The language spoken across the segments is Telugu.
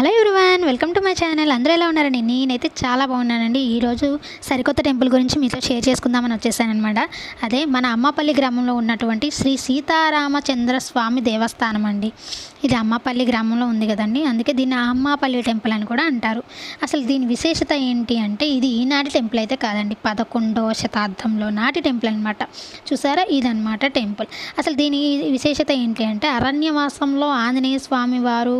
Hello everyone, welcome to my channel. అందరూ ఎలా ఉన్నారండి? నేనైతే చాలా బాగున్నానండి. ఈరోజు సరికొత్త టెంపుల్ గురించి మీతో షేర్ చేసుకుందామని వచ్చేసానమాట. అదే మన అమ్మపల్లి గ్రామంలో ఉన్నటువంటి శ్రీ సీతారామచంద్ర స్వామి దేవస్థానం అండి. ఇది అమ్మపల్లి గ్రామంలో ఉంది కదండి, అందుకే దీన్ని అమ్మపల్లి టెంపుల్ అని కూడా అంటారు. అసలు దీని విశేషత ఏంటి అంటే, ఇది ఈనాటి టెంపుల్ అయితే కాదండి, 11వ శతాబ్దంలో నాటి టెంపుల్ అనమాట. చూసారా, ఇదనమాట టెంపుల్. అసలు దీని విశేషత ఏంటి అంటే, అరణ్యవాసంలో ఆంజనేయ స్వామి వారు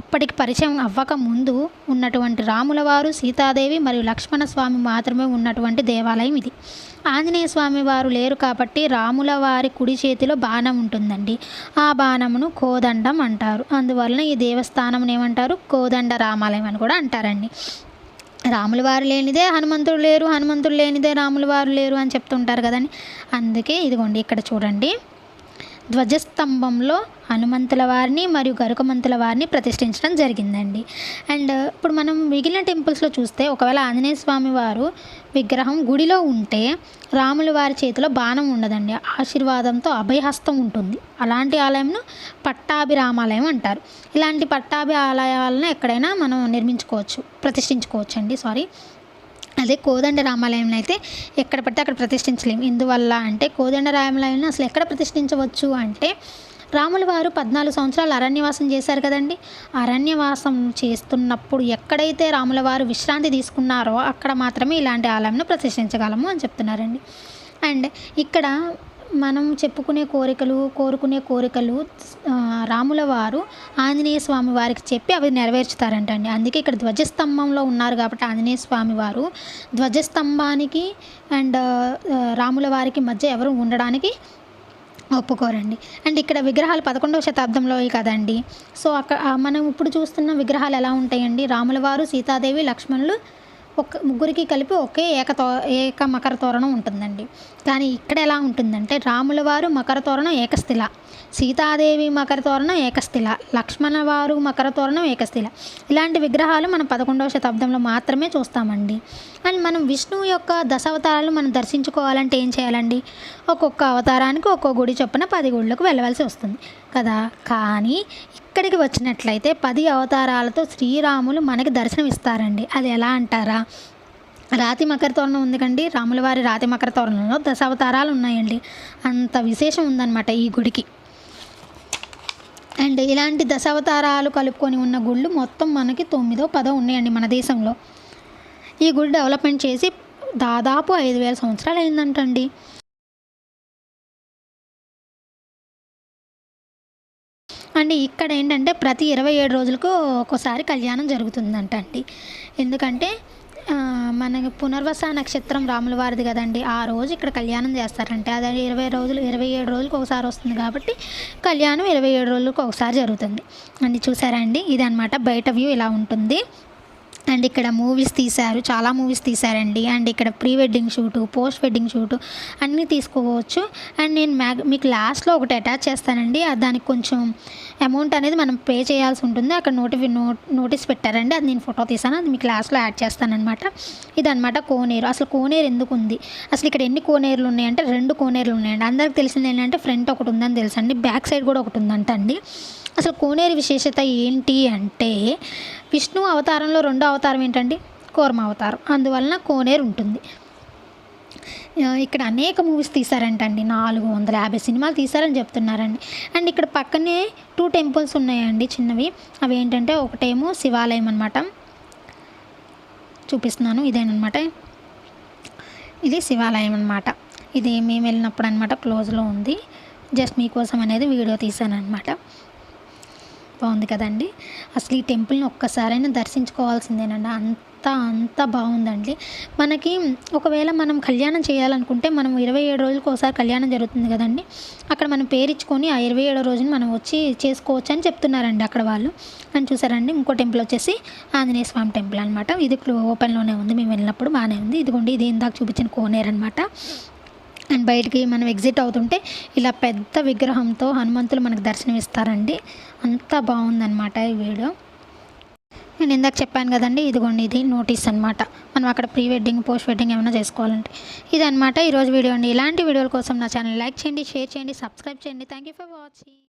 అప్పటికి పరిచయం అవ్వక ముందు ఉన్నటువంటి రాముల వారు, సీతాదేవి మరియు లక్ష్మణ స్వామి మాత్రమే ఉన్నటువంటి దేవాలయం ఇది. ఆంజనేయ స్వామి వారు లేరు కాబట్టి రాముల వారి కుడి చేతిలో బాణం ఉంటుందండి. ఆ బాణమును కోదండం అంటారు. అందువలన ఈ దేవస్థానం ఏమంటారు, కోదండ రామాలయం అని కూడా అంటారండి. రాముల వారు లేనిదే హనుమంతుడు లేరు, హనుమంతుడు లేనిదే రాముల వారు లేరు అని చెప్తుంటారు కదండి. అందుకే ఇదిగోండి, ఇక్కడ చూడండి, ధ్వజస్తంభంలో హనుమంతుల వారిని మరియు గరుకమంతుల వారిని ప్రతిష్ఠించడం జరిగిందండి. అండ్ ఇప్పుడు మనం మిగిలిన టెంపుల్స్లో చూస్తే, ఒకవేళ ఆంజనేయ స్వామి వారు విగ్రహం గుడిలో ఉంటే రాముల వారి చేతిలో బాణం ఉండదండి, ఆశీర్వాదంతో అభయహస్తం ఉంటుంది. అలాంటి ఆలయంను పట్టాభిరామాలయం అంటారు. ఇలాంటి పట్టాభి ఆలయాలను ఎక్కడైనా మనం ప్రతిష్ఠించుకోవచ్చు అండి. అదే కోదండ రామాలయంలో అయితే ఎక్కడ పడితే అక్కడ ప్రతిష్ఠించలేము. ఎందువల్ల అంటే, కోదండ రామాలయంలో అసలు ఎక్కడ ప్రతిష్ఠించవచ్చు అంటే, రాముల వారు 14 సంవత్సరాలు అరణ్యవాసం చేశారు కదండి. అరణ్యవాసం చేస్తున్నప్పుడు ఎక్కడైతే రాముల వారు విశ్రాంతి తీసుకున్నారో అక్కడ మాత్రమే ఇలాంటి ఆలయంను ప్రతిష్ఠించగలము అని చెప్తున్నారండి. అండ్ ఇక్కడ మనం కోరుకునే కోరికలు రాముల వారు ఆంజనేయ స్వామి వారికి చెప్పి అవి నెరవేర్చుతారంటండి. అందుకే ఇక్కడ ధ్వజస్తంభంలో ఉన్నారు కాబట్టి ఆంజనేయ స్వామి వారు ధ్వజస్తంభానికి అండ్ రాముల వారికి మధ్య ఎవరు ఉండడానికి ఒప్పుకోరండి. అండ్ ఇక్కడ విగ్రహాలు 11వ శతాబ్దంలో కదండి. సో అక్కడ మనం ఇప్పుడు చూస్తున్న విగ్రహాలు ఎలా ఉంటాయండి, రాముల వారు, సీతాదేవి, లక్ష్మణులు ముగ్గురికి కలిపి ఒకే ఏక మకర తోరణం ఉంటుందండి. కానీ ఇక్కడ ఎలా ఉంటుందంటే, రాముల వారు మకర తోరణం ఏకస్థిల, సీతాదేవి మకర తోరణం ఏకస్థిల, లక్ష్మణ వారు మకర తోరణం ఏకస్థిల. ఇలాంటి విగ్రహాలు మనం 11వ శతాబ్దంలో మాత్రమే చూస్తామండి. అండ్ మనం విష్ణువు యొక్క దశావతారాలు మనం దర్శించుకోవాలంటే ఏం చేయాలండి, ఒక్కొక్క అవతారానికి ఒక్కొక్క గుడి చొప్పున 10 గుళ్ళకు వెళ్ళవలసి వస్తుంది కదా. కానీ ఇక్కడికి వచ్చినట్లయితే 10 అవతారాలతో శ్రీరాములు మనకి దర్శనం ఇస్తారండి. అది ఎలా అంటారా, రాతి మకర తోరణం ఉంది కండి, రాముల వారి రాతి మకర తోరణంలో దశావతారాలు ఉన్నాయండి. అంత విశేషం ఉందన్నమాట ఈ గుడికి. అండ్ ఇలాంటి దశావతారాలు కలుపుకొని ఉన్న గుళ్ళు మొత్తం మనకి 9దో 10దో ఉన్నాయండి మన దేశంలో. ఈ గుడి డెవలప్మెంట్ చేసి దాదాపు 5000 సంవత్సరాలు అయిందంటండి. అండ్ ఇక్కడ ఏంటంటే ప్రతి 27 రోజులకు ఒక్కోసారి కళ్యాణం జరుగుతుందంట అండి. ఎందుకంటే మనకి పునర్వస నక్షత్రం రాముల వారిది కదండి, ఆ రోజు ఇక్కడ కళ్యాణం చేస్తారంటే అది 27 రోజులకు ఒకసారి వస్తుంది కాబట్టి కళ్యాణం 27 రోజులకు ఒకసారి జరుగుతుంది. అండి చూసారా అండి, ఇది అనమాట బయట వ్యూ ఇలా ఉంటుంది. అండ్ ఇక్కడ చాలా మూవీస్ తీశారండి. అండ్ ఇక్కడ pre wedding shoot, post wedding shoot అన్నీ తీసుకోవచ్చు. అండ్ నేను మీకు లాస్ట్లో ఒకటి అటాచ్ చేస్తానండి. దానికి కొంచెం అమౌంట్ అనేది మనం పే చేయాల్సి ఉంటుంది. అక్కడ నోటీస్ పెట్టారండి, అది నేను ఫోటో తీసాను, అది మీకు లాస్ట్లో యాడ్ చేస్తానమాట. ఇదనమాట కోనేరు. అసలు కోనేరు ఎందుకు ఉంది, అసలు ఇక్కడ ఎన్ని కోనేరులు ఉన్నాయంటే 2 కోనేరులు ఉన్నాయండి. అందరికి తెలిసింది ఏంటంటే ఫ్రంట్ ఒకటి ఉందని తెలుసండి, బ్యాక్ సైడ్ కూడా ఒకటి ఉందంట అండి. అసలు కోనేరు విశేషత ఏంటి అంటే, విష్ణు అవతారంలో 2వ అవతారం ఏంటండి, కూర్మ అవతారం. అందువలన కోనేరు ఉంటుంది. ఇక్కడ అనేక మూవీస్ తీశారంటండి, 450 సినిమాలు తీశారని చెప్తున్నారండి. అండ్ ఇక్కడ పక్కనే 2 టెంపుల్స్ ఉన్నాయండి చిన్నవి. అవి ఏంటంటే, ఒకటేమో శివాలయం అనమాట, చూపిస్తున్నాను, ఇదేనమాట, ఇది శివాలయం అనమాట. ఇది మేము వెళ్ళినప్పుడు అనమాట, క్లోజ్లో ఉంది. జస్ట్ మీకోసం అనేది వీడియో తీశాను అనమాట. బాగుంది కదండి. అసలు ఈ టెంపుల్ని ఒక్కసారైనా దర్శించుకోవాల్సిందేనండి, అంత బాగుందండి. మనకి ఒకవేళ మనం కళ్యాణం చేయాలనుకుంటే మనం 27 రోజులకు ఒకసారి కళ్యాణం జరుగుతుంది కదండి, అక్కడ మనం పేరిచ్చుకొని ఆ 27వ రోజుని మనం వచ్చి చేసుకోవచ్చు అని చెప్తున్నారండి అక్కడ వాళ్ళు. అని చూసారండి, ఇంకో టెంపుల్ వచ్చేసి ఆంజనేయ స్వామి టెంపుల్ అనమాట. ఇది ఓపెన్లోనే ఉంది, మేము వెళ్ళినప్పుడు బాగానే ఉంది. ఇదిగోండి, ఇది ఇందాక చూపించిన కోనేరు అనమాట. అండ్ బయటికి మనం ఎగ్జిట్ అవుతుంటే ఇలా పెద్ద విగ్రహంతో హనుమంతులు మనకు దర్శనం ఇస్తారండి. అంత బాగుందన్నమాట ఈ వీడియో. నేను ఇందాక చెప్పాను కదండి, ఇదిగోండి, ఇది నోటీస్ అనమాట. మనం అక్కడ ప్రీ వెడ్డింగ్, పోస్ట్ వెడ్డింగ్ ఏమైనా చేసుకోవాలంటే ఇదనమాట ఈరోజు వీడియో అండి. ఇలాంటి వీడియోల కోసం నా ఛానల్ లైక్ చేయండి, షేర్ చేయండి, సబ్స్క్రైబ్ చేయండి. Thank you for watching.